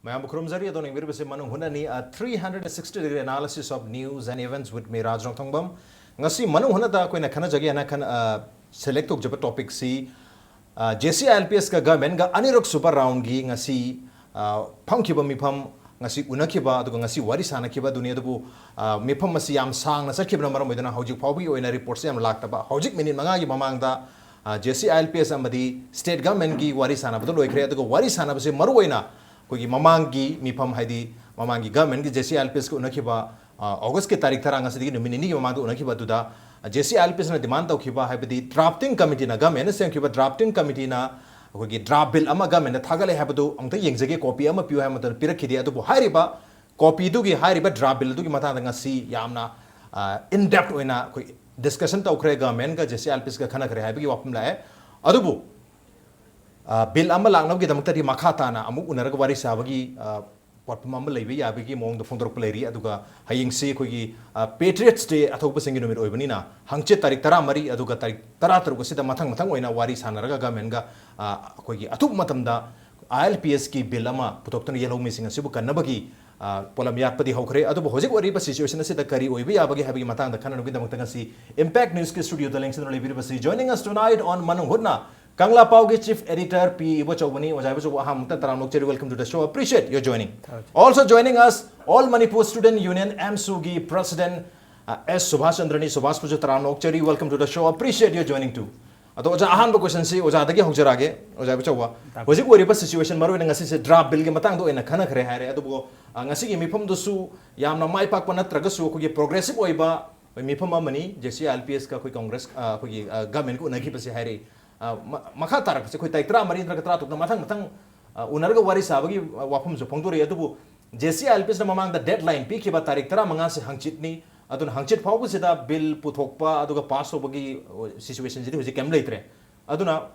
Mayam Kurumzari, Adon Mirabasi Manu Hunani, a 360-degree analysis of news and events with me, Raj Rongtongbam. Ngasi Manu Hunada, Queen Kanajagi, and I can select of Japa topic C. JCILPS ka government ga anirok super round gi ngasi phangkiba mifam ngasi unakiba aduga ngasi wari sanakiba dunia dubu mifam masi yam sang na sakibna maram moidana hojik phawbi oina report se yam laktaba hojik minute manga gi mamangda JCILPS amadi state government gi wari sanabadu loikre aduga wari sanabase maru oina kogi mamangi mifam haidi mamangi government gi JCILPS ko unakiba August ke tarik thara ngasi gi numini gi mamangda unakiba duda JCILPS na demand tawkiba haibadi drafting committee na government na semkiba drafting committee na kogi draft bill ama government na thagale haibadu amta yengjage copy ama piu haimata pirakidi adu hairiba copy du gi hairiba draft bill du gi mata ngasi yamna in depth oina koi discussion tawkre government ga JCILPS ga khana kare haibagi wapum lae adubu bill ama langnab gi damta di makhata na amu unaraga wari sabagi Potpum Levy, Abigi, Mong the Fondor Pleri, Aduga, Haying Se, Kogi, Patriots Day, Atopa Singing with Obanina, Hangche Tariktara Mari, Aduga Taratar, Gosita Matang Matangwena, Wari Sanaraga Gamenga, Kogi, Atuk Matamda, ILPS ki Bilama, Putokton Yellow Missing and Subuka Nabagi, Polamiapadi Hokre, Adobo Hosik Wariba situation, the Kari, Obi Abagi having Matan, the Canon with the Mutangasi, Impact News Studio, the links in the Liberty. Joining us tonight on Manu Hudna. Kangla Pauge Chief Editor P. Ibochawani was I was welcome to the show. Appreciate your joining. Also joining us, All Manipur Student Union MSUGI President S. Subhash Chandrani Subhash Pujatarano. Welcome to the show. Appreciate your joining too. Ato ahan question si Ozadagi Hojarage, Ozabachawa. Was it worried situation Marvin and Assis draft bill Matando in a Kanakre Harry Adobo, Angasi Mipum Dosu, Yamna Mai Pakwana Tragasu, could get progressive Oiba, Mipama money, JCILPS Congress, government could not keep us Harry. Makatarak se koi taitra marin tra katra tukna matang unarga wari sabagi wapum so pongdori atubu JCILPS na mamang the deadline pi kiba tarik tara manga se hangchit ni adun hangchit phawbu se da bill puthokpa aduga pass obagi situation jidi hoji kem leitre aduna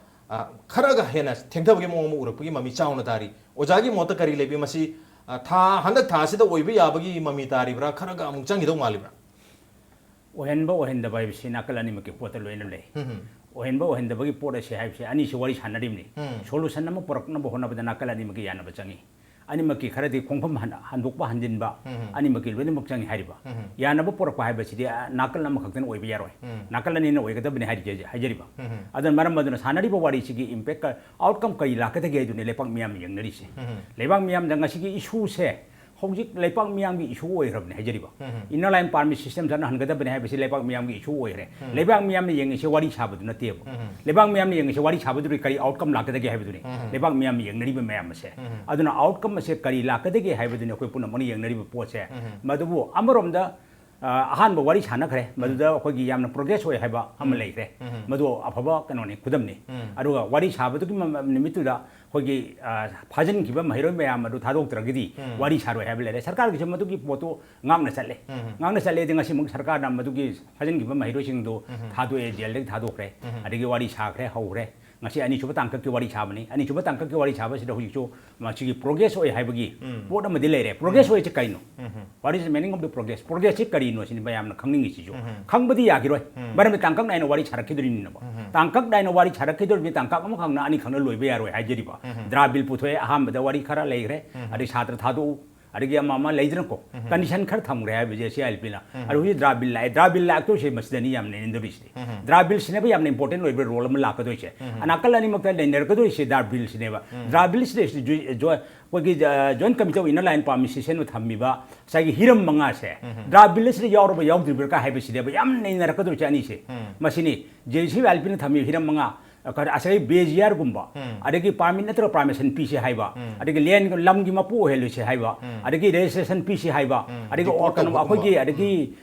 kharaga hena thengthabagi mong mu urapagi mami chauna tari ojagi mota kari lebi masi tha handak tha se da oibi yabagi mami tari bra kharaga amung changi do malibra ohenba ohenda bai bisina kalani make pota loina le ohenba ohenda bagi pota se hai se ani se wari sanadim ni solution nama porakna bo hona badana kalani make yana bachangi ani make kharadi khongpham handukpa handinba ani make loina makchangi hariba yana bo porakpa hai basidi nakal nama khakten oiba yaroi nakalani na oigada bani hari hajariba adan maram maduna sanari bo wari sigi impact outcome kai lakata ge dune lepang miam yangnari se lebang miam janga sigi issue se Hojik Lepang Miami issue way of Hajariba. In a line parmy systems and Hangada Benavis Lepang Miami issue way. Lebang Miami Yang is a Wadi Chabad, not table. Lebang Miami Yang is a Wadi Chabad carry outcome like the Gahabuni. Lebang Miami and Riba Mamase. I don't know outcome as a carry like the Gahabun in a weapon money and River Port. Madabu Amarum the Hanba Wadi Hanakre, Madu Hogi Yam progress way have a Hamalake. Madu Apaba Canoni, Kudamni. Aduga Wadi Chabad Nimituda. Hogi Pajan Kiba Mahiro Mayamadu Tado Tragedi, Wadi Sharo Habile, Sarkar Matuki Poto, Namna Sale. Namna Sale, the Nasim Sarkar, Matuki, Pajan Kiba Mahirosing do Tado a dialect Tadokre, Adigi Wadi Shakre, Hore, Nasi Ani Chubatanka Wadi Chabani, Ani Chubatanka Wadi Chabas, the Huicho, Machi progress or Habagi, what am a delay, progress or Chicano. What is the meaning of the progress? Progress Chicarino in Bayam coming issue. Come with the Agro, but I'm a Tankang and Wadi Charakidrin. Tankak Dino Wadi Charakidor with Tankam Nani Kanalo Bearo, Hajariba. Drabil Putwe, Aham, the Wadi Kara Legre, Adishatra Tadu, Adigia Mama Ladranko, Kanishan Kartam Grab, JCILPina, Adu Drabil, Drabil Lacto, Mastaniam in the Vista. Drabil never am important over Rolam Lakadoche. And Akalanimoka and Nerkadoche, Drabil never. Drabil joint committee in a line permission with Hamiba, Sagi Hiram Mangase. Drabil Yoruba Yogriberka Habisi, Yam in Rakadoche, Masini, JCILPina Hami Hiram Manga. Asai Beziar Gumba, Adeki Parminatro Parmesan PC Haiba, Adeki Len Lamgimapu Helusi Haiba, Adeki Registration PC Haiba, Adeki Orkan Akogi, Adeki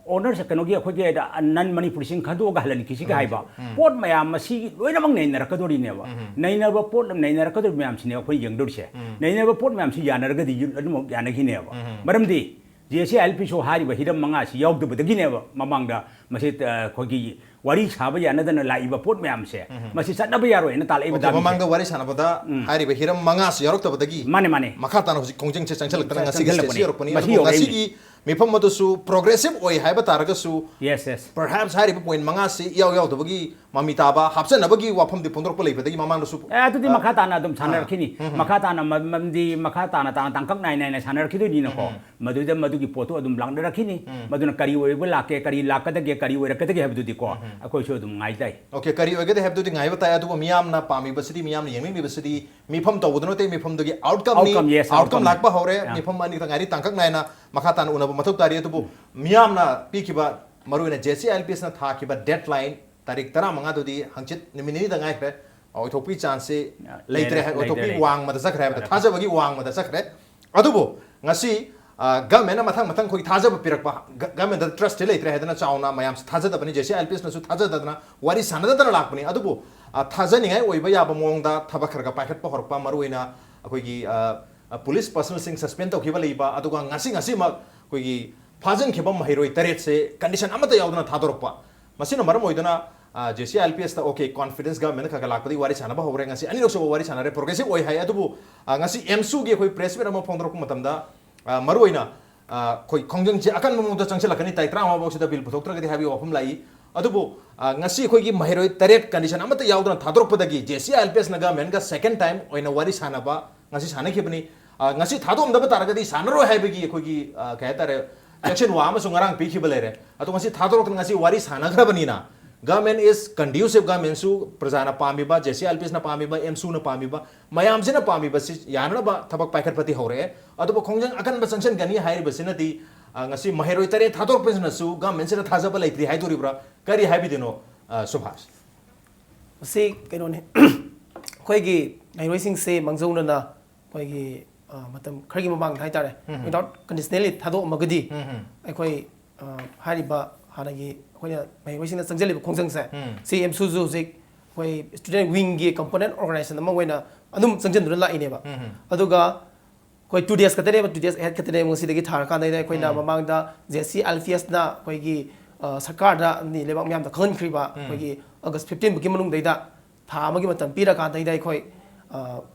owners of Kanogi Akogi, and non money pushing Kadu Galan Kishika Haiba. Port Mayamasi, when among Naina Rakadori never. Naina Port of Naina Rakadu Mamsina, young Dulce. Naina Port Mamsi Yanagadi Yanaki never. Madam D. JCILP so high, but Hidam Mangas, Yog the Guinea, Mamanga, Masit Kogi. Wari Sabaya another like Port Mamse. Masisanabayaro in a Tal Manga Waris Anabada, Harry Hiram Mangas, York of the Gi. Money. Makatan of the Conjunction Chancelak, Nasigi, ꯃꯤꯐꯝ ꯑꯗꯨꯁꯨ progressive ꯑꯣꯏ ꯍꯥꯏꯕ ꯇꯥꯔꯒꯁꯨ yes yes perhaps ꯍꯥꯏꯔꯤꯕ point ꯃꯉꯥꯁꯤ ꯏꯌꯥꯎ ꯌꯥꯎꯗꯕꯒꯤ ꯃꯃꯤ ꯇꯥꯕ ꯍꯥꯞꯆꯟꯅꯕꯒꯤ ꯋꯥꯐꯝꯗꯤ ꯐꯣꯡꯗꯣꯔꯛꯄ ꯂꯩꯕꯗꯒꯤ ꯃꯃꯥꯡꯗꯁꯨ ꯑꯗꯨꯗꯤ ꯃꯈꯥ ꯇꯥꯅ ꯑꯗꯨꯝ ꯁꯥꯟꯅꯔꯛꯈꯤꯅꯤ ꯃꯈꯥ ꯇꯥꯅ ꯃꯝꯗꯤ ꯃꯈꯥ ꯇꯥꯅ ꯇꯥꯡꯀꯛ ꯅꯥꯏꯅ ꯁꯥꯟꯅꯔꯛꯈꯤꯗꯣꯏꯅꯤꯅꯀꯣ ꯃꯗꯨꯗ ꯃꯗꯨꯒꯤ ꯄꯣꯠꯇꯨ ꯑꯗꯨꯝ ꯂꯥꯡꯅꯔꯛꯈꯤꯅꯤ ꯃꯗꯨꯅ ꯀꯔꯤ ꯑꯣꯏꯕ ꯂꯥꯛꯀꯦ ꯀꯔꯤ ꯂꯥꯛꯀꯗꯒꯦ ꯀꯔꯤ ꯑꯣꯏꯔꯛꯀꯗꯒꯦ ꯍꯥꯏꯕꯗꯨꯗꯤꯀꯣ ꯑꯩꯈꯣꯏꯁꯨ ꯑꯗꯨꯝ ꯉꯥꯏꯖꯩ ओके करी ओगेदे हेबदुदि ngaiba tai adubu miyamna pamibasidi miyamna yengmibasidi mifam tawudno te mifam dugi outcome ni Outcome, yes, outcome outcome. lakba hore Yeah. mifam ani ta ngari tangkak naina makhatan unabu mathuk tari adubu miyamna pikiba maruina JCLPS na tha kiba deadline tarik tara manga dudi hangchit nimini da ngai kre oithopi chance leitre ha oithopi wang ma da sakre ha thaja bagi wang ma da sakre adubu ngasi government mathang mathang khoi thaja ba pirakpa government da trust leitre ha dana chauna mayam thaja da bani JCLPS na su thaja da dana wari sanada da lakpani adubu thaja ningai oiba yaba mongda thaba kharga paikhat pa horpa maruina akoigi police personal sing suspend to khiba leiba aduga ngasi ma akoigi फाजन खेब महिरोई तरेट से condition अमत यावदना थादोरपा मसिन मरम ओइदना JCLPS ता okay confidence government खा लाकपदी वारी सानबा होरे ngasi ani rokso वारी सानरे progressive ओइ हाय अदुबु ngasi MSU गे कोई प्रेस में फोंदरक मतमदा मरुइना कोई खोंजंग जे अकन ममुदा चंगसे लकनी ताइत्रा मा बॉक्स बिल पुथोक्त्रगदि हाबि वफम लाई अदुबु ngasi कोई गी महिरोई तरेट कंडीशन अमत यावदना थादोरपदगी JCLPS ना गवर्नमेंट का सेकंड टाइम ओइना वारी सानबा ngasi सानखिबनी ngasi थादोमदब तारगदि सानरो हायबगी कोई कहतारे एक्शन वा अमसुंग ngarang pikhiba lere atu ngasi thadorok ngasi wari sanagrabani na government is conducive government su prajana pamiba JCLPS na pamiba MSU na pamiba mayam sina pamiba si yanna ba thabak paikhat pati hore atu khongjang akan ba sanction gani hairi basina di ngasi maheroi tare thadorok pesna su government sina thajaba leitri haiduri bra kari haibi dino subhas si keno ne khoi gi maheroi sing se mangjona na khoi gi matam khagi mamang hai tare without conditionally thado magadi akhoi hariba hanagi khoina mai waisina sangjali khongjang sa CM suzu zik khoi student wing gi component organization ma waina adum sangjan dura la ine ba aduga khoi 2 days katare 2 days ahead katare ngosi dagi thar ka dai khoina mamang da JCLPS na khoi gi sarkar da ni lebak myam da khon khri ba khoi gi August 15 buki manung dai da tha amagi matam pira ka dai khoi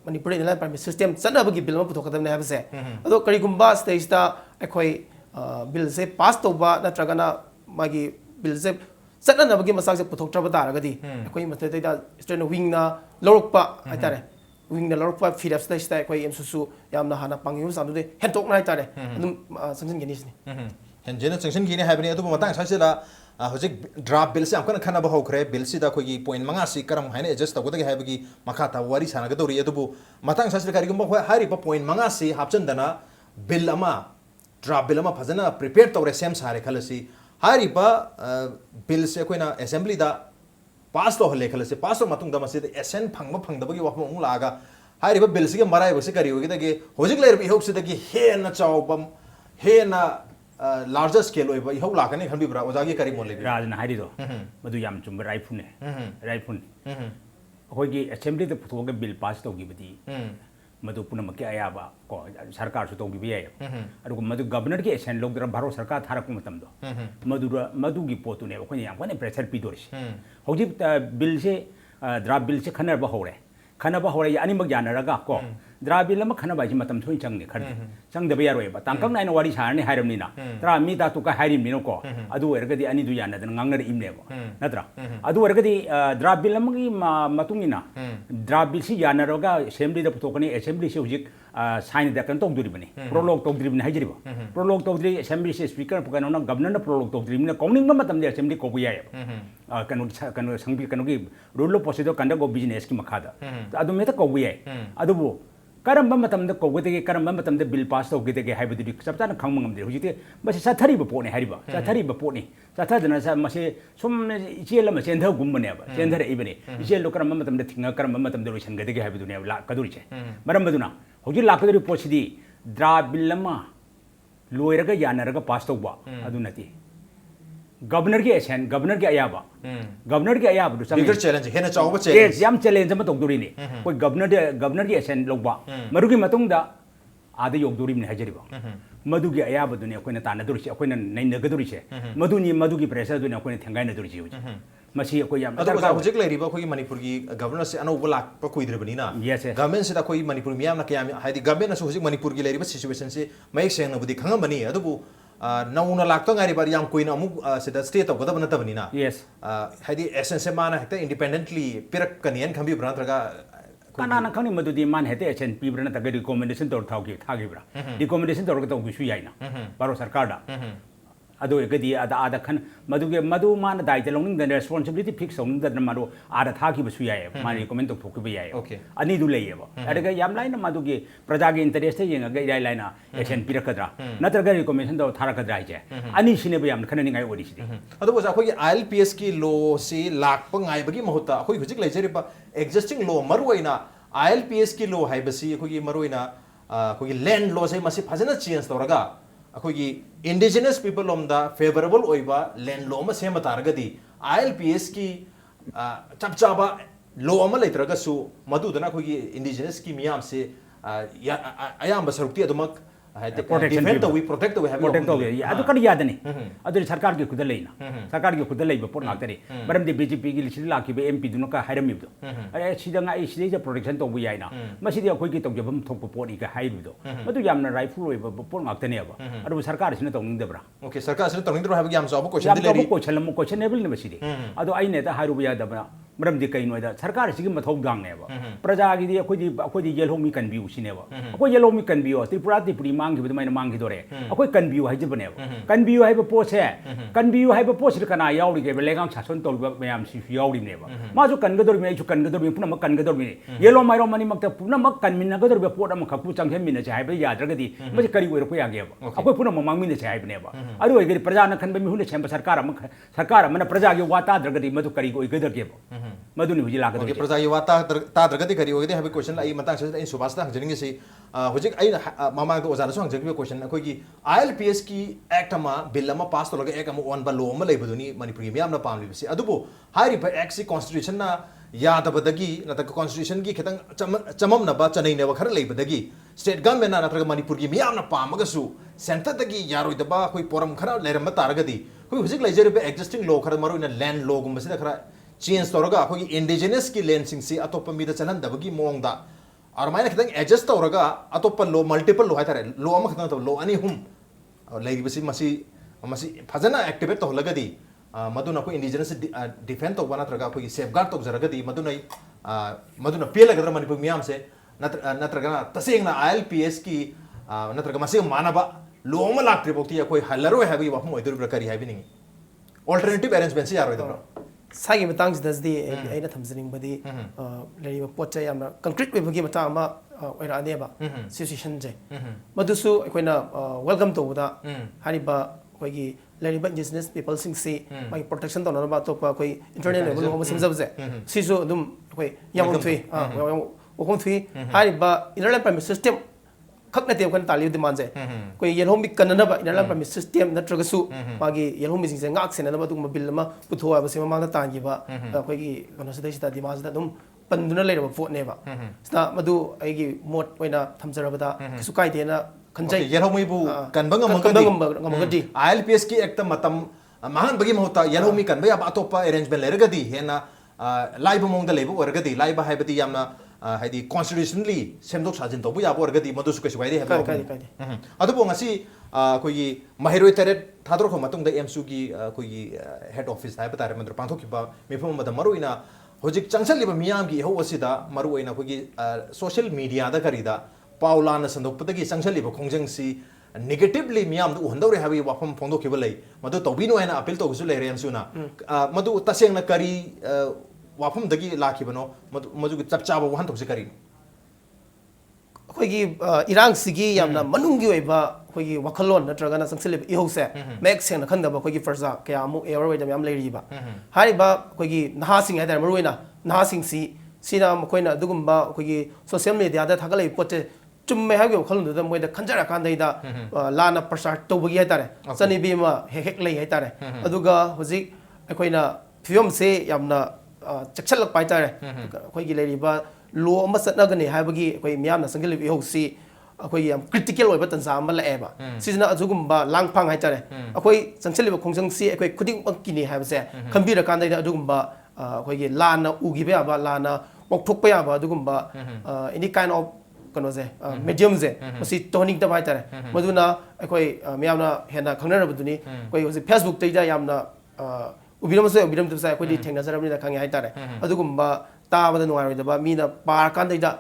Manipur in permit system sana bagi bill ma puthokadam ne habse ado karigumba stage ta akhoi bill se pass toba natragana magi bill se sana na bagi masak se puthoktra ba taragadi akhoi matai da student wing na lorokpa aitare wing na lorokpa feed up stage ta akhoi MSU yamna hana pangiu samdu de hentok na aitare adum sanction genis ni henjena sanction gini habni adu matang saisela hojik draft bill se amkana khana ba hokre bill si da khoi point manga si karam haine adjust tawda ge habagi makhata wari sana ga dori adu matang sasri kari gumba hari pa point manga si hapchan dana bill ama draft bill ama phajana prepare tawre sem sare khalasi hari pa bill se koina assembly da pass to hole khalasi pass to matung da masi SN phangba phangda bagi wapam ung laga hari pa bill si ge marai basi kari hogi da ge hojik lair bi hok si da ge he na chawbam he na larger scale oiba ihau lakani khambi bra ojagi kari mon lebi rajna hairido madu yam chum raifune raifun hoigi assembly de puthoga bill pass togi badi madu puna makya ayaba ko sarkar su togi biya aru madu governor ki action logdra bharo sarkar tharak matam do madu gi potu ne ko yam ko ne pressure pi dorisi hoji bill se draft bill se khanar ba hore ani mag yanaraga ko draft bill ma khana ba ji matam thoi chang ne khar chang da biya roiba tangkang nai na wari sarni hairamni na tra mi ta tu ka hairim ni no ko adu ergadi ani du yana dan ngangna imne ba natra adu ergadi draft bill ma gi matung ina draft bill si yanaraga assembly da putokani assembly se hujik sign da kan tong duri bani prologue tong duri bani haijiri ba prologue tong duri assembly se speaker pa kana governor na prologue tong duri na kongning ma matam de assembly ko buya ya kanu sangbi kanu gi rule of procedure kanda go business ki makhada adu meta ko buya adu bu karamba matam da ko gede karamba matam da bill pass to gede ge haibadu di chapta na khangmang amde hujite masi sathari ba pone hariba sathari ba pone sathadana sa masi sum ichel ma sendha gumbane ba sendhare ibane ichel lo karamba matam da thinga karamba matam da roishan gede ge haibadu ne la kaduri che maram baduna huji lakaduri posidi draft bill ma loiraga yanaraga pass to ba adu nati governor ki action governor ki ayaba du bigger challenge hena chawba challenge yes yam challenge ma tongduri ni koi governor ki action logba marugi matong da ada yogduri ni hajari ba madugi ayaba du ne koina ta na duri che koina nai na gaduri che madugi pressure du ne koina thengai na duri che masi koi yam adu ka hojik lai riba koi manipur gi governor se ano bulak pa koi drebani na yes government se da koi manipur miyam na kya haidi government na hojik manipur gi lai riba situation se mai seng na budi khangam bani adu नौना लाक्तो ngari bar yam kuina amuk sida stay to goda banata banina Yes. hadi essence mana hekta independently pirak kanian khambi brantraga kana khani madudi man hete action pibra na ta recommendation tor thauki thagibra recommendation tor to bisu yaina baro sarkar da ado egadi ada khan madu man dai telong the responsibility fix on the madu ada thaki bisu yai man recommend to thok bi yai Okay. ani du lei ba adaga yam line madu ge praja ge interest yenga ga dai line action pirakadra natraga recommendation to tharakadra je ani sine ba yam khanani ngai odi sidi ado bosa khoi ILPS ki law si lakpa ngai bagi mahuta khoi hujik leijeri ba existing law maruina ILPS ki law haibasi khoi maruina khoi land law sai masi phajana change toraga अखोगी indigenous people ऑम the favourable ओइबा land law में same तारगदी ILPS की चप चाबा law अमा लेत्रगसु मदुदना अखोगी indigenous की मियाम से अयाम बसरुक्ति अदमक डिफेंड तो वी प्रोटेक्ट तो we have protect to ye adu kan yadani adu sarkar ge khudal leina sarkar ge khudal leiba por ngakari maram de BJP gi lichi laki be MP duno ka hairami do ai sidanga ai sidai protection to bu yaina masidi akoi gi tawjabam thokpa pori ka hairu do madu yamna rightful oiba por ngaktani aba adu sarkar sina tawning debra okay सरकार से तंग draw have yam job question yam दिलेरी ko chalam ko chenable ne masidi adu ai ne ta hairu ya da maram di kai noida sarkar sigi mathau dang ne ba praja gi di akoi di yelhomi kan bi usine ba akoi yelhomi kan bi o tripura tripuri mang gi mai mang gi dore akoi kan bi hai jibne ba kan bi hai ba po se kan bi hai ba po sir kana yauri ge legang chason to ba mayam si yauri ne ba ma ju kan ga dor me ju kan ga dor me puna ma kan ga dor me yelo mai ro mani mak ta puna ma kan min ga dor be po da ma khakku chang hem min ne chai ba ya dra ga di ma kari oi ro ko ya ge ba akoi puna ma mang min ne chai ba ne ba adu oi ge praja na kan ba mi hu ne chem sarkar mana praja ge wata dra ga di ma kari oi ge dor ge ba maduni huji la ga okay dor प्रजा युवा ता द्रगति करी होगे have question I Matang से इन सुभाष ता हजरिंग से हुजिक आई मामा तो ओजाना सो हजरिंग question अखोगी ILPS की एक्ट अमा बिल अमा पास तो लगे एक अमा वन बा लॉ अमा लेबदुनी मणिपुर मियाम ना पाम लिबसी अदुबो हाइरि ब एक्ट सी कॉन्स्टिट्यूशन ना यादबदगी नतक कॉन्स्टिट्यूशन की खतंग चमम ना बा चनई ने वखर लेबदगी स्टेट गवर्नमेंट ना नतक मणिपुर की मियाम ना पामगसु सेंटर तगी यारोय दबा कोई पोरम खरा लेरम तारगदी कोई हुजिक लेजर पे एग्जिस्टिंग लॉ खरा मरो इन लैंड लॉ गुमसे खरा चेंज तौरगा अखोगी इंडिजिनस की लैंड सिंग से अतोप मीदा चलन दबगी मोंगदा और मायना खतंग एडजस्ट तौरगा अतोप लो मल्टीपल लो हाइतारे लो अम खतंग तो लो अनि हुम लेगी बसी मसी फजना एक्टिवेट तो लगदी मदुना को इंडिजिनस डिफेंड तो बना तरगा अखोगी सेफगार्ड तो जरगदी मदुना पेल लगदर मणिपुर मियाम से नत्रगा तसेंगना ILPS की नत्रगा मसी मानबा लो अम लाक्ट्रि बोक्ति अखोई हलरो हैबी वफम ओइदुर प्रकारी हैबी निंग ऑल्टरनेटिव अरेंजमेंट से यारो इदबरा सागी मतंग सिदसदी अइना थमजनिंग बदी लेरिबा पोचा यामना कंक्रीट वेबगी मता अमा ओइराने बा सिचुएशन जे मदुसु अखोइना वेलकम तोबदा हारिबा अखोइगी लेरिबा इंडिजिनस पीपल सिंग से मागी प्रोटेक्शन तोनबा तोपा अखोइ इंटरनेट लेवल होम सिमजब जे सिसु दुम अखोइ Yamam Thuy ओखम Thuy हारिबा इनरल permit system खपना तेम कन ताली डिमांड जे कोई येलहोमी कननबा इनरल परमिट सिस्टम नत्रगसु मागी येलहोमी सिंग जे ngak सेनबा दुम बिल मा पुथोआ बसे मांगदा तांगिबा अखोइगी कनो सदैसिदा दिमाजदा दुम पंदुना लेरबा फोटनेबा स्ना मदु आइगी मोट ओइना थमजरबदा किसु काइदेना खंजै येलहोमी बु कनबंग मगदी ILPS की एक मतम महान बगी महता येलहोमी कनबा या अतोपा अरेंजमेंट लेरगदी हेना लाइब मोंगदा लेबो ओरगदी लाइब हाइबदी यामना हाइदी कॉन्स्टिट्यूशनली सेमदोक साजिन तोबु याबो ओरगदी मदुसु कैसु वाइदे हेबो अदुबो ngasi कोई महिरोय तरेट थादरखो मतुंग द MSU की कोई हेड ऑफिस हाइब तारे मंत्र पांथोकिबा मिफम मद मरुइना होजिक चंगसलिबा मियाम की हो वसिदा मरुइना कोई सोशल मीडिया दा करिदा पाउलाना संदोकपदगी चंगसलिबा खोंजंगसी नेगेटिवली मियाम दु हंदौरे हाबी वाफम फोंदोकिबा लई मदु तौबिनो हैना अपील तौगसु लेरे MSU ना मदु तसेंगना करी वाफम दगी लाखिबनो मदु चपचाबा वहन तौसे करी अखोगी इरांग सिगी यामना मनुंगी ओइबा अखोगी वखलोन नत्रगना संगसलिब इहोसे मैक सेंगना खंदबा अखोगी फरजा कया अमु एवर वेदम याम लेरिबा हारिबा अखोगी नहासिंग हाइदर मरुइना नहासिंग सिना मखोइना दुगुम्बा अखोगी सोशल मीडिया दा थागलै पोते चुम्मे हागे वखलोन मोइदा खंजरा कांदैदा लाना प्रचार तौबगी हाइतारे चनिबीमा हेक लै हाइतारे अदुगा होजिक अखोइना फियम से यामना चक्सलक पाइतारे अखोगी लेरिबा लो अमा चटनगनी हाइबगी अखोई मियामना संगलिब इहोसी अखोई याम क्रिटिकल ओइबा तंजा अमा लाएबा सिजना अजुगुम्बा लांगफांग हाइतारे अखोई चंगसलिब खोंजंगसी अखोई खुदिंगमक्किनी हाइबसे खंबीरा कांदैदा अजुगुम्बा अखोई लाना उगिबा याबा लाना वक्थोकपा याबा अजुगुम्बा एनी काइंड ऑफ कनोजे मीडियम से मसी टोनिंग तब हाई तारे मधुना अखोई मियामना हेना खंगनरबदुनी कोई होजे फेसबुक तैदा यामना उबिरम तबसा अखोई थेंगनजरबनी खंगे हाई तारे अदुगुम्बा ताबदा नुंगारोइदबा मीना पार कांदैदा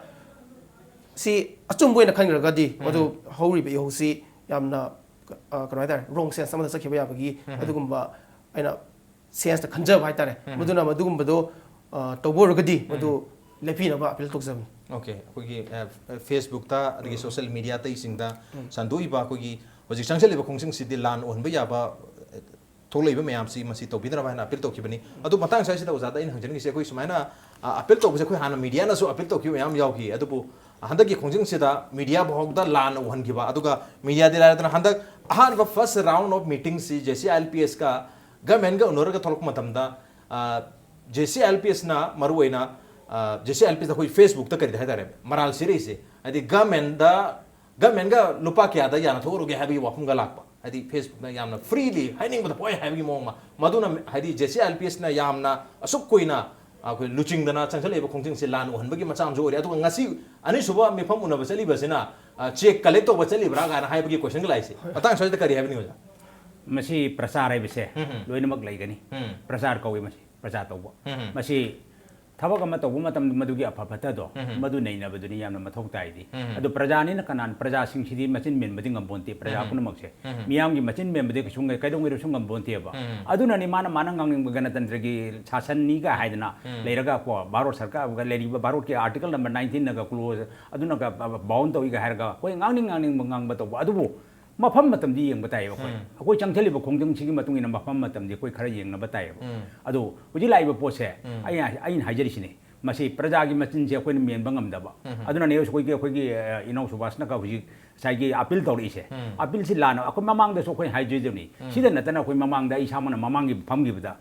सी अचुम्बोइना खंगरगदी मधु हौरिबे योसी यामना कनो हाई तारे रोंग सेंस समदा सखिबा याबगी अदुगुम्बा अइना सेंस खंजब हाई तारे मधुना मधुगुम्बदो तौबोरगदी मधु लेफिनबा अपील तौजबनी ओके अखोगी फेसबुक ता अदगी सोशल मीडिया ता इसिंगदा संदोइबा अखोगी होजिक संगसेलिबा खोंसिंग सिदि लान ओनबा याबा थोलैबा मयाम सी मसी तौबिदरा बायना अपील तौखिबनी अदु मतंग साइसिदा ओजादा इन हंजनगिसे अखोई सुमाइना अपील तौबसे अखोई हाना मीडिया नासु अपील तौखि मयाम यावखि अदुबु हंदकी खोंसिंग सिदा मीडिया बहोगदा लान ओहनगिबा अदुगा मीडिया दिलायतना हंदक अहानबा first round of meeting C JC LPS का गवर्नमेंट का उनोरगा थोलक मतमदा जेसी एलपीएस ना मरुवैना जेसी एलपीएस दा कोई फेसबुक ता करिदा हाइदारे मराल सिरिसे अदि गवर्नमेंट का लुपा क्यादा याना थोरुगे हैबी वाफुंगा लाकपा अदि फेसबुक ना यामना फ्रीली हाइनिंग बदा पोय हैबी मोंगा मदुना हदि जेसी एलपीएस ना यामना असुक कोइना अखोई लुचिंगदना चंगसलेबा खोंजिंग से लान ओहनबगी मचाम जो ओरे अदु ngasi ani suba mifam unaba chali basina check collect to chali bra ga na haibagi question laise atang soida kari haibni hoja मसी प्रचार है बिसे लोइनमक लेगनी प्रचार कौवे मसी प्रचार तौबो मसी थबक अमा तौबो मतम मदुगी अफफत दो मदु नैनबदुनी यामना मथौक ताइदी अदु प्रजानि न कनान प्रजा सिंगसिदी मचिन मेन बदिंग अम्बोंती प्रजा पुनमकसे मियामगी मचिन मेन बदे सुंग कैदोंगिरो सुंग अम्बोंती बा अदुननि मान मानंगांग गणतंत्रगी शासननी का हाइदना लेरगा को भारत सरकार ग लेरिबा भारत के आर्टिकल नंबर 19 नगा क्लोज अदुना का बाउंड तौइगा हारगा कोई गांगनिंग मंगांग बतौबो अदुबो मफम मतमदी यंग बताइब अखोई चंगथलिब खोंजंग सिगी मतुंग इन मफम मतमदी कोई खरा यंग बताइब अदो हुजि लाइब पोसे आइन हाइजरिसिने मसी प्रजा की मचिन से अखोई मेन बंगमदबा अदुना ने अखोई इनाउ सुबासना का हुजि साइगी अपील तौरिसे अपील सि लाना अखोई ममांग दसो अखोई हाइजरिदनी सिदा नतना अखोई ममांग दा इसामना ममांगी फमगिबदा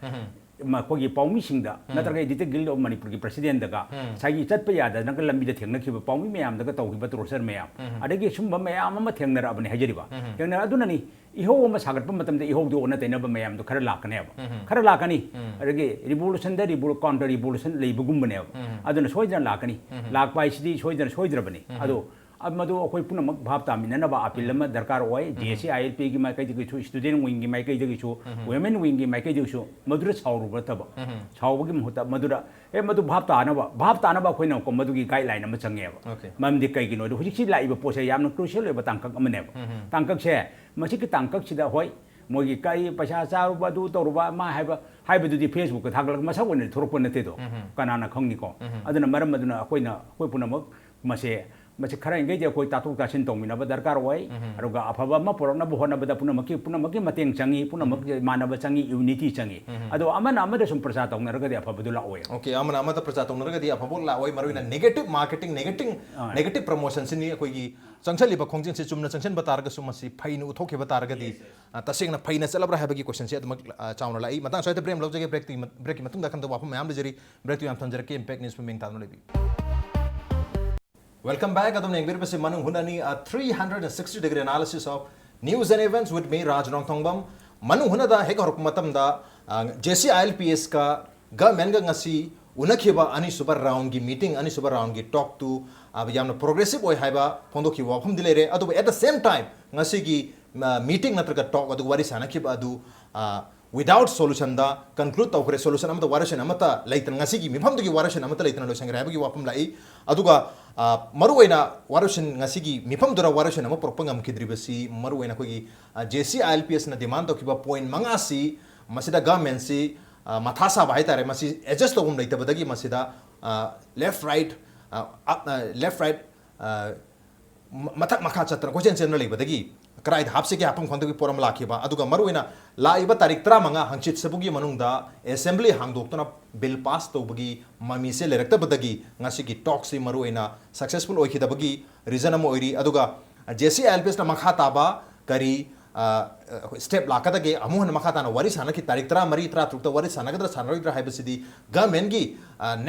मखोगी पाउमी सिंगदा नत्रगा एडिटर गिल्ड ऑफ मणिपुर की प्रेसिडेंट दगा सागी चटप यादा नग लंबी थेंगनखिब पाउमी मयाम दगा तौखिब ट्रोसर मयाम अदगी सुंब मयाम अमा थेंगनरबने हाजरिबा थेंगनर अदुननी इहो अमा सागतप मतमदे इहो दो ओना तैनब मयाम दो खरा लाकनी अदगी रिवोल्यूशन द काउंटर रिवोल्यूशन लेबगुमबने अदुना सोइदन लाकनी लाकपाइसिदी सोइदरबने अदो अब मधु अखोई पुनमक भाव तामिननबा अपील अमा दरकार ओय जेसी आईएलपी की माइकैदगिसु स्टूडेंट विंग की माइकैदगिसु वुमेन विंग की माइकैदगिसु मधुर छावरुबतब छावबगी मुहता मधुरा ए मधु भाव तानबा अखोइना को मधुगी गाइडलाइन अमा चंगेबा ममदि कैगिनो दो हुजिसि लाइबा पोसे यामना क्रूशियल ओइबा तांकक अमनेबा तांकक से मसिक तांकक सिदा होय मोगी कई पैसा चारुबा दु तौरुबा मा हाइबदुदी फेसबुक थागलक मसा ओइना थोरप नतेदो कनाना खंगनिको अदुना मरम अदुना अखोइना अखोइ पुनमक मसे मसे खरा इंगेजे कोई तातुक तासिन तौमिनबा दरकार ओय अरुगा अफबा म पुरनबा होनबदा पुनमकी मतेंग चंगी पुनमक मानबा चंगी यूनिटी चंगी अदो अमना अमदा सुम प्रचार तौनरगदि अफबदु लाओय ओके अमना अमदा प्रचार तौनरगदि अफबो लाओय मरुइना नेगेटिव मार्केटिंग नेगेटिव प्रमोशन सिनी अखोगी चंगसलिबा खोंजिंग से चुमना चंगसन बतारग सुमसी फैनु उथोखे बतारगदि तसेंगना फैना चलबरा हाबगी क्वेश्चन से अदमक चाउना लाई मतंग सोयते प्रेम लौजगे ब्रेक की मतुंग दखन वाफम मयाम लेजरी ब्रेक तु याम थंजरके इंपैक्ट न्यूज मिंग तानो लेबी Welcome back. Adum neng birpase manung hunani a 360-degree analysis of news and events with me Raj Rongthongbam. Manung hunada hek horok matam da JC ILPS ka government ga ngasi unakhiba ani super round gi meeting ani super round gi talk to yamna progressive oi haiba phondokhi wafam dilere adu at the same time ngasi gi meeting natraga talk adu wari sanakhiba adu without solution da conclude tawkre solution amata warashan amata laitan ngasi gi mifam gi warashan amata laitan lo sangra habagi wapam lai aduga maruwaina warashan ngasi gi mifam dura warashan ama propangam kidribasi maruwaina ko gi JC ILPS na demand to kiba point mangasi masida government si mathasa ba haitare masi adjust to laita badagi masida left right mathak makha chatra ko chen chen lai badagi क्राइड हापसे के हापम खंदगी पोरम लाखिबा अदुगा मरुइना लाइबा तारीख 13 हंचित सबुगी मनुंगदा assembly हांगदोक्तना bill pass तौबगी mummy से लेरक्तबदगी ngasi की talk से मरुइना successful ओइखिदबगी reason अम ओइरी अदुगा जेसी LPS ना मखा ताबा करी स्टेप लाकदगे अमुहन मखा ताना वरी साना की तारीख 13 मरी 13 तुक्ता वरी सानगदर सानरोइद्रा हाइबसिदी गवर्नमेंट की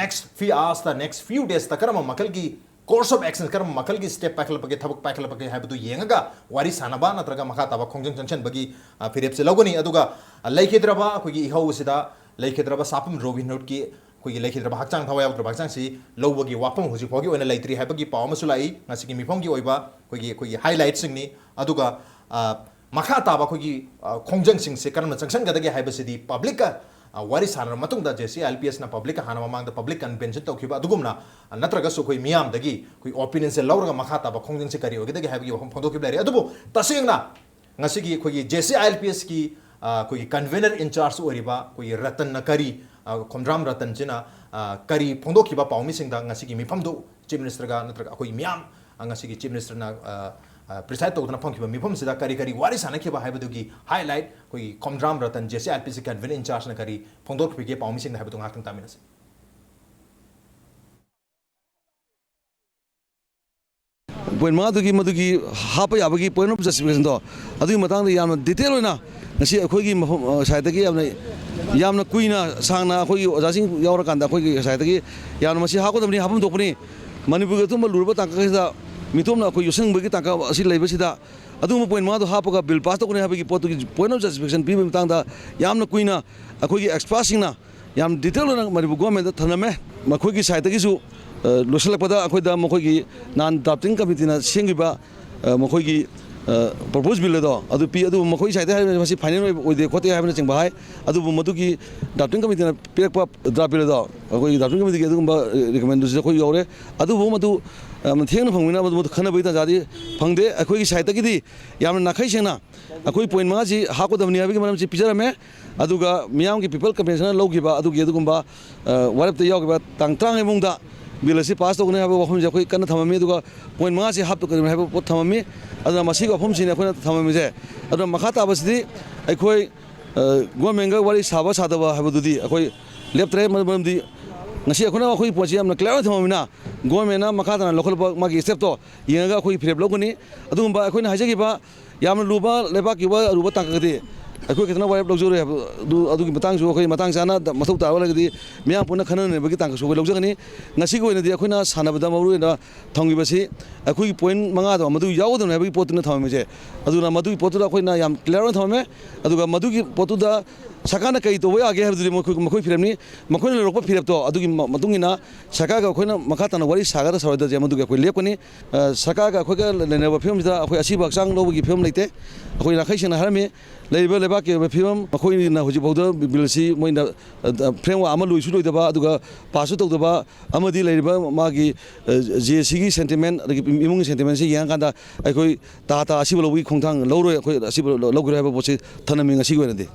next few hours the next few days तकरम मकल की course of action कर मकल की स्टेप पैकल पके थबक पैकल पके है बदु येंगा वारी सानबा नत्रगा मखा ताबा खोंजन जंक्शन बगी फिरेप से लगोनी अदुगा लैखेद्रबा अखोगी इहौ सिदा लैखेद्रबा सापम रोबिन हुड की कोई लेखिद्रबा हक्चांग थवा यावद्रबा हक्चांगसी लौबगी वाफम हुजि फोगी ओना लैत्रि हाबगी पाव अमसु लाई ngasi मिफमगी ओइबा कोई हाइलाइट सिंगनी अदुगा मखा ताबा कोई खोंजंग सिंग से करम जंक्शन गदगे हाइबसिदी पब्लिक का वारी सानर मतुंगदा जेसी एलपीएस ना पब्लिक हाना ममांग द पब्लिक कन्वेंशन तौखिबा अदुगुमना नत्रगसु कोई मियाम दगी कोई ओपिनियन से लौरगा मखा ताबा खोंजंग से करी ओगदगे हाइबगी वफम फोंदोखिब लेरे अदुबो तसेंगना ngasi gi कोई जेसी एलपीएस की कोई कन्वेनर इंचार्ज ओरिबा कोई रतन करी खोमद्राम रतन जिना करी फोंदोखिबा पाउमी सिंगदा ngasi gi मिफमदो चीफ मिनिस्टर गा नत्रगा कोई मियाम ngasi gi चीफ मिनिस्टर ना प्रिसाइड तौदना फंखिबा मिफम सिदा करी करी वारी सानखिबा हाइबदुगी हाइलाइट कोई खोमद्राम रतन जेसी एलपीएस कन्वेनर इंचार्ज ना करी फोंदोखिबे पाउमी सिंगदा हाइबदु ngakang तामिनसे point मदुगी half याबगी point of justification दो अदुगी मतंग याम डिटेल होना ngasi अखोगी साइड की यामना कुइना सांगना अखोगी ओजासिंग यावरा कांदा अखोगी साइड की याम मसी हाकोदमनी हापम दोपनी मणिपुर तुम लुरबा तांका मितोमना अखोई युसंबगी तांका असि लेबसिदा अदुम point मादो हापगा बिल पास तोकने हाबगी पोतुगी point of justification पीबे मतंगदा यामना कुइना अखोगी एक्सपर्ट्ससिंगना याम डिटेल होना मणिपुर गवर्नमेंट थनमे मखोगी साइड की लोसलपदा अखोइदा मखोगी नान ड्राफ्टिंग कमिटीना सेंगिबा मखोगी प्रपोज बिल दो अदु पी अदु मखोई साइड है मसी फाइनल ओइदे खोते हाबना चिंबा हाय अदु मदुगी ड्राफ्टिंग कमिटीना पिरकपा ड्राफ्ट बिल दो अखोई ड्राफ्टिंग कमिटी के अदुगुंबा रिकमेंडेशन अखोई यौरे अदु मदु थेंगना फंगमिना मदु खनबई ताजादी फंगदे अखोई साइड की याम नाखै सेना अखोई point मा जी हाकोदमनी हाबगी मरम जी पिजरमे अदुगा मियाम की पीपल कन्वेंशन लौगिबा अदुगी अदुगुंबा वारपते यावगिबा तांगत्रांग एमुंगदा बिल से पास तौने हाब वफम जे कोई कन थममी दुगा point मा से हाप तो कर हाब पोत थममी अदुना मसी वफम सिने कोना थममी जे अदुना मखा ताबसदी अखोई गवर्नमेंट वारी साबा सादबा हाबदुदी अखोई लेफ्टरे मरमदी ngasi अखोना अखोई पोची हमना क्लियर थममिना गवर्नमेंट मखा तना लोकल मागी स्टेप तो येंगा अखोई फ्रेब लोगनी अदुबा अखोइना हाजेगिबा याम लुबा लेबा किबा रुबा तांगदी अखोई कितना वाइब लौजोरे अदुगी मतंग सु अखोई मतंग जाना मथौ तावलगदी मियाम पुना खननेबगी तांग सु लौजगनी ngasi को इनदी अखोइना सानबदा मरुना थंगिबसी अखोई point मंगा दो मदु यावदन हाबगी पोतुना थममेजे अदुना मदुगी पोतुदा अखोइना याम क्लियर थममे अदुगा मदुगी पोतुदा सरकार कई तो आगे है मखोई फिरमनी मखोई लोक फिरब तो अदुगी मतुंगिना सरकार अखोइना मखा तना वारी सागदा सरोदा जे मदुगी अखोई लेपनी सरकार अखोइगा लेनेबा फिल्मदा अखोई असिबा हक्चांग लौबगी फिल्म लेते अखोई नाखैसेना हारमे लेबा लेबा के फिल्म मखोइना हुजि बौदा बिलसी मोइना फ्रेमवर्क अमा लुइसु लोइदबा अदुगा पासु तौदबा अमदि लेरिबा मागी जेसी की सेंटिमेंट अदुगी इमुंग सेंटिमेंट से यांग कांदा अखोई ताता असिबा लौबगी खोंथांग लौरोय अखोई असिबा लौगरे हाबा बोसे थनमिंग असिगो नदे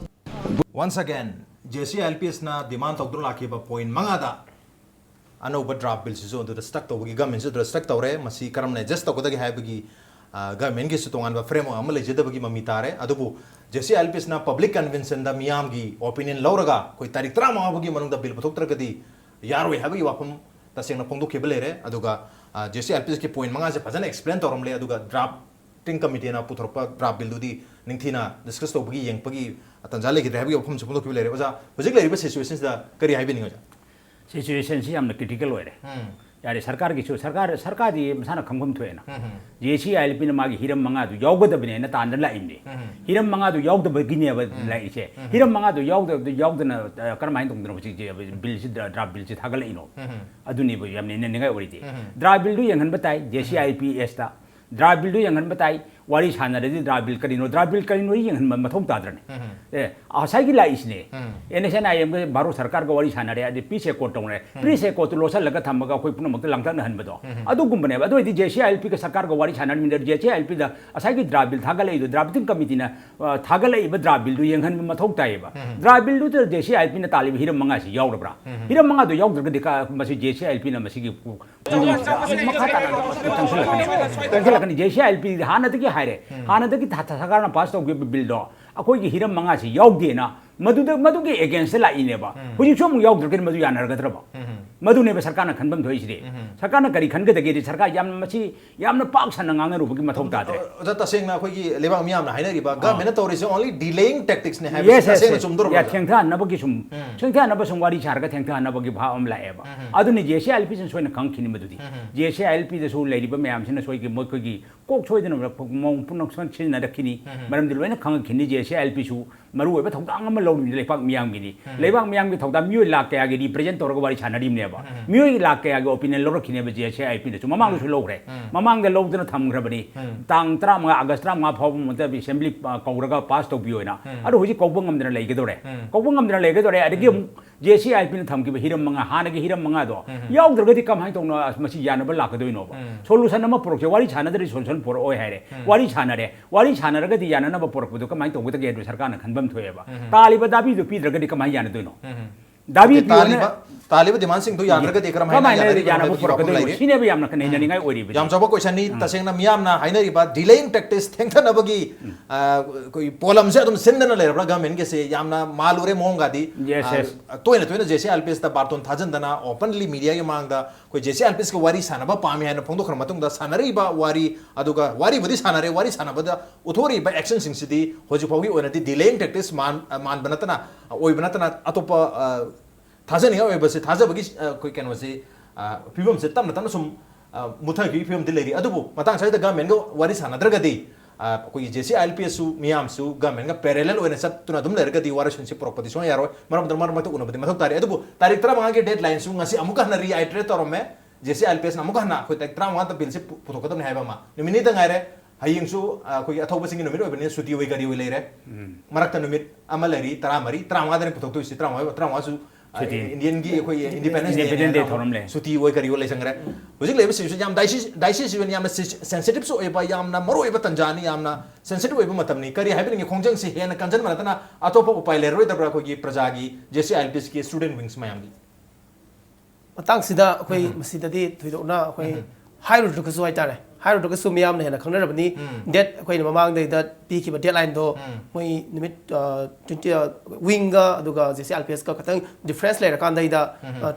Once again, JC LPS na demand tawdro lakiba point mangada anauba draft bill sizo do stuck tawgi government sizo stuck tawre masi karamne just tawdagi haibagi government gi sitongan ba frame amale jedabagi mamitare adubu JC LPS na public convention da miyam gi opinion lawraga koi tarik tra mawagi manung da bill pathoktra gadi yaroi habagi wapam tasengna pongdu kebelere aduga JC LPS ki point manga se phajana explain tawramle aduga draft टिंग committee ना पुथरपा draft bill दुदी निंगथीना discuss तौबगी येंगपगी तंजाले की drive वफम सुपुंदो की लेरे ओजा हुजिक लेरिबा situations दा करी हाइबिनिंग ओजा सिचुएशन से हमने क्रिटिकल होरे यारे सरकार की सरकार दी मसाना खंगम थोएना जेसी आईएलपी ने मागी हिरम मंगा दु यावगदबने ना तांदर लाइमने हिरम मंगा दु यावगदबगिने अब लाइसे हिरम मंगा दु यावगदना करमाइन तंगदनो बची जे बिल से ड्राफ्ट बिल से थागलइनो अदुनी ब यामने नेंगा ओरिदे ड्राफ्ट बिल दु यंगन बताई जेसी आईपीएस ता ड्राफ्ट बिल दु यंगन बताई वारी सानरदी ड्राफ्ट बिल करिनो यंगन मथौ ताद्रने ए आसागी लाइसने एनएसएन आईएम के बारो सरकार का वारी सानरे आदि पीसे कोट तौने पीसे कोट लोसल लगा थमगा कोई पुन मत लंगतन हनबदो अदु गुंबने अदु इदि जेसी आईएलपी के सरकार का वारी सानर मिनर जेसी आईएलपी दा आसागी ड्राफ्ट बिल थागलै दु ड्राफ्टिंग कमिटी ना थागलै ब ड्राफ्ट बिल दु यंगन मथौ तायबा ड्राफ्ट बिल दु जेसी आईएलपी ना तालिब हिरम मंगा से यावरब्रा हिरम मंगा दु यावद्रगदि का मसी जेसी आईएलपी ना मसी की तंगलकनी जेसी आईएलपी हानदगी हायरे हानदगी सरकार पास तौगे बिल दो अखोई हिरम मंगा से यावदेना मधुगे एगेंस्ट लाइनेबा हुजी सोम यावद्रगदि मधु यानरगद्रबा मधुनेबा सरकार खनबम थोइसिदे सरकार करी खनगदगे सरकार यामना पाक सन ngangaruबगी मथौ तादे ओजा तसेंगना अखोई लेबा मियामना हाइनरिबा गवर्नमेंट तौरिसे ओनली डिलेइंग टैक्टिक्स ने हैव तसेंगना चुमदरो या थेंथा नबगी सुम वारी सारगा थेंथा नबगी भाव अम लाएबा अदुनि जेसी एलपी जन सोइन खंखिनि मधुदी जेसी एलपी दसु लेरिबा मयाम सिना सोइगी मोखगी कोक सोइदन मोंग पुनक सन छिन रखिनि मरम दिलवेना खंखिनि जेसी JCLP सु मरु ओइबा थौदांग अमा लौनि लेपाक मियांगिनी लेपाक मियांगि थौदा मियो लाख कया गे रिप्रेजेंट तौरग वारी छानरिमनेबा मियो लाख कया गे ओपिनियन लौरखिनेबा JCLP ने ममांग सु लौग्रे ममांग दे लौदना थमग्रबनी तांग 35 अगस्त 35 फाव मत असेंबली कौरगा पास तौबियोना अदो हुजि कौबंग ngамदना लेगेदोरे कौबंग ngамदना लेगेदोरे अदगी JCLP ने थमगिबा हिरम मंगा हानगे हिरम मंगा दो याउद्रगदि कमाय तौना मसी यानबा लाकदोइनोबा सोल्यूशन अमा पुरक वारी छानदरि सोल्यूशन पुर ओय हायरे वारी छानरगदि याननबा पुरकबदो कमाय तौबदा गेंद्र सरकारना खनबम थोयेबा तालिबा दाबी दो पीद्रगदि कमाय यानदोइनो दाबी तालिबा डिमांड सिंह तो यानरगदि करम हायना यानबा पुरकदो सिनेबा यामना खनेजनिंगाय ओइरिबि याम जबो क्वेश्चन नि तसेंगना मियामना हाइनरिबा डिलेइंग टैक्टिक्स थेंथनबगी कोई पोलम से तुम सिंदना लेरबा गवर्नमेंट के से यामना मालुरे मोंगादी तोयना JCLPS ता बार्टोन थाजनदना ओपनली मीडिया के मांगदा कोई JCLPS के वारी सानबा पामी हायना फोंदोखर मतुंगदा सानरिबा वारी अदुगा वारी बदि सानरे वारी सानबदा उथोरिबा एक्शन सिंगसिदी होजिफावगी ओनदी डिलेइंग टैक्टिक्स मान बनतना ओइ बनतना अतोपा थाजनिया ओइबसे थाजबगी कोई केनोसे फिल्म से तमना तमना सुम मुथागी फिल्म दिलेरी अदुबु मतंग साइद गवर्नमेंट को वारी सानद्रगदी कोई JCLPS सु मियाम सु गवर्नमेंट का पैरेलल ओइना सत्तुना दुम लेरगदी वारसनशिप प्रोपर्टी सो यारो मरम उनबदी मथक तारी अदुबु तारीख 13 के डेडलाइन सु ngasi amuka na reiterate torome JCLPS na amuka na khoi tak 13 ta bill se puthokadam ne haiba ma numini da ngaire haying su khoi athoba singi numit oibani suti oi gari oi leire marakta numit amalari 13 da ne puthok to isi 13 su Indian की कोई independence day theorem ले सुती वय करियो ले संगरे हुजिक लेबे situation याम dicey Sivan याम sensitive सो एबा यामना मरो एबा तंजानी यामना सेंसिटिव एबा मतमनी करी हाइबिंग खोंजंग से हेन कंजन मनतना अतोप उपाय लेरोय दब्रा को प्रजागी JCLPS की स्टूडेंट विंग्स मयामगी मतंग सिदा कोई मसिददी थुइदोना कोई हाइरुदकसु हाइतारे हाइरुदकसु मियामने हेना खंगनरबनी डेट कोई ममांग दे पीखिबा डेडलाइन दो कोई निमिट 20 विंगा अदुगा JCLPS का खतंग डिफरेंस लेर कांदैदा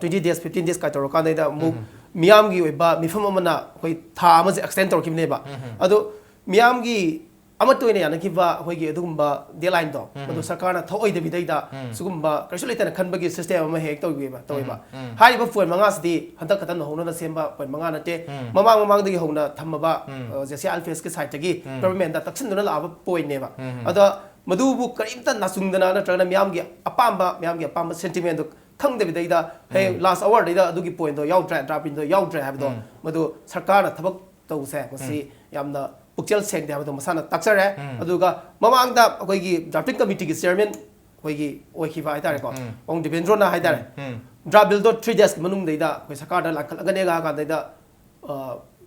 20 days 15 days का तोर कांदैदा मु मियामगी ओइबा मिफम अमना कोई था अमा से एक्सटेंड तोरकिबनेबा अदो मियामगी अमतोइने यानकिबा होइगे अदुगुम्बा डेडलाइन दो अदो सरकारना थोइदबिदैदा सुगुम्बा करिसु लेतना खनबगी सिस्टम अमा हेक तोइबा हाइबा फोन मंगासदी हंतक खतन होना सेंबा फोन मंगा नते ममांग दगी होना थमबा JCLPS के साइड तगी गवर्नमेंट दा तक्सिनदुना लाबा पोइनेबा अदा मदुबु करिमता नासुंगदना नत्रगना मियामगी अपाम्बा सेंटिमेंट दो खंगदबिदैदा हे लास्ट आवर दैदा अदुगी पॉइंट दो याउद्रा ड्रापिन दो याउद्रा हाबदो मदु सरकारना थबक तौसे मसी यामना पुक्चल सेंग हाबदो मसाना तक्सरे अदुगा ममांगदा अखोइगी ड्राफ्टिंग कमिटी की चेयरमैन अखोइगी ओइखिबा हाइतारे को ओंग दिबेंद्रोना हाइतारे ड्राफ्ट बिल दो 3 days मनुंग दैदा अखोइ सरकारदा लाखलगनेगा कादैदा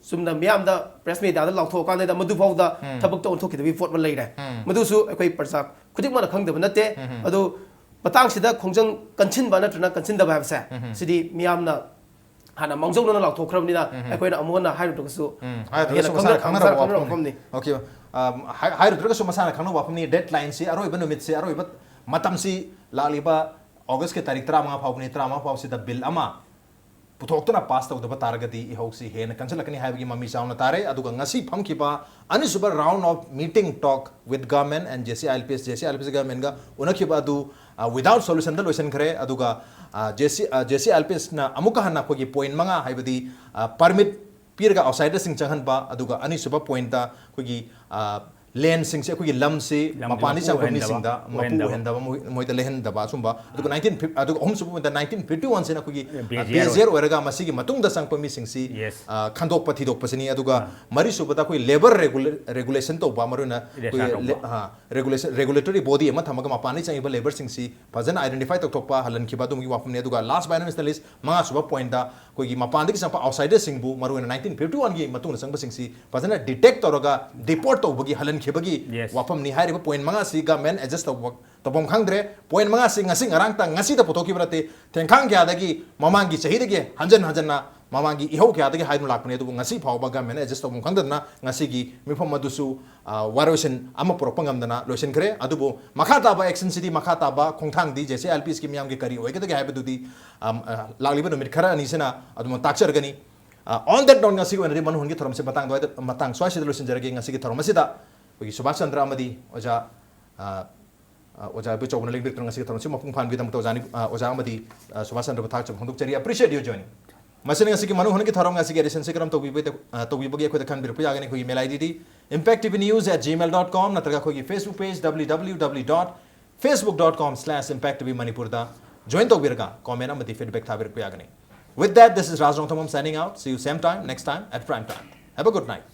सुमना मियामदा प्रेस मीडिया दा लाउथो कादैदा मदु फाउदा थबक तो ओंथोखिदबि फोट लेरे मदुसु अखोइ प्रजा खुदिकमना खंगदब नते अदु मतंग सिदा खोंजंग कंचिनबा नत्रना कंचिनदबा हाबसे सिदी मियामना हाना मंगजौना लाउथोखरबनिना अखोइना अमुना हाइरुदकसु ओके हाइरुद्रगसु मसाना खंगनो वाफमनी डेडलाइन से अरोइबा नुमित से अरोइबा मतम से लालिबा अगस्त के तारीख 13 फावनी 13 फाव से द बिल अमा पुथोक्तना पास तौदबा तारगदी इहौसी हेन कंसलकनी हाइबगी मम्मी चावना तारे अदुगा ngasi famkiba अनिसुबर round of meeting talk with government and JCLPS government गा उनखिबा अदु विदाउट सॉल्यूशन द लोशन खरे अदुगा JCLPS ना अमुका हना कोगी पॉइंट मंगा हाइबदी परमिट पीरगा आउटसाइडर सिंग चंगहनबा अदुगा अनिसुबर पॉइंट दा कोगी लैंड सिंग से कोई लम से मपानी चंगमी सिंग दा मपु हेंदा मोइद लेहन दबा सुंबा अदुगा 19 अदुगा होम सुबु 1951 से ना कोई बेजियर ओरगा मसी की मतुंग दा संग पमी सिंग सी खंदोक पथि दोक पसनी अदुगा मरी सुबदा कोई लेबर रेगुलेशन तो बा मरुना कोई हां रेगुलेटरी बॉडी अमा थमगा मपानी चंगिबा लेबर सिंग सी फजन आइडेंटिफाई तक थोपा हलन खिबा दुमगी वाफमने अदुगा लास्ट बाइनस लिस्ट मंगा सुबा पॉइंट दा कोई मपान दि संग आउटसाइडर सिंग बु मरुना 1951 की मतुंग संग सिंग सी फजन डिटेक्ट तोरगा डिपोर्ट तो बगी हलन खिबगी वाफम नि हाइरिबा पॉइंट मंगा सी गवर्नमेंट एडजस्ट तबम खंगद्रे पॉइंट मंगा सी ngasi ngarang ta ngasi da putoki brate tengkhang kya dagi mamangi chahi dagi hanjan mamangi ihau kya dagi haidun lakpane du ngasi phawba government adjust tobum khangdana ngasi gi mifam adusu warosion ama propangam dana lotion kre adubu makhata ba action city makhata ba khongthang di JCLPS ki miyam gi kari oige dagi haiba dudi lagliba no mit khara ani sena adum takchar gani on that note ngasi wenari man hungi thoram se matang swai se lotion jarage ngasi gi thoram se da kogi Subhash Chandra amadi oja ओजा बे चौबन link Victor ngasi थरमसे मपुंग फान बिदम तो जानी ओजा अमदी Subhash Chandra Pathak cham khonduk chari appreciate you joining masini ngasi ki manu hon ki थरम ngasi ki एडिशन से करम तो बिबे तो बिबगे खो दखन बिरप यागने खो email ID impacttvnews@gmail.com natraga khoi Facebook page www.facebook.com/impacttvmanipur da join tawbirga comment amati feedback thabir ku yagani. With that, this is Raj Rongthomam signing out. See you same time next time at prime time. Have a good night.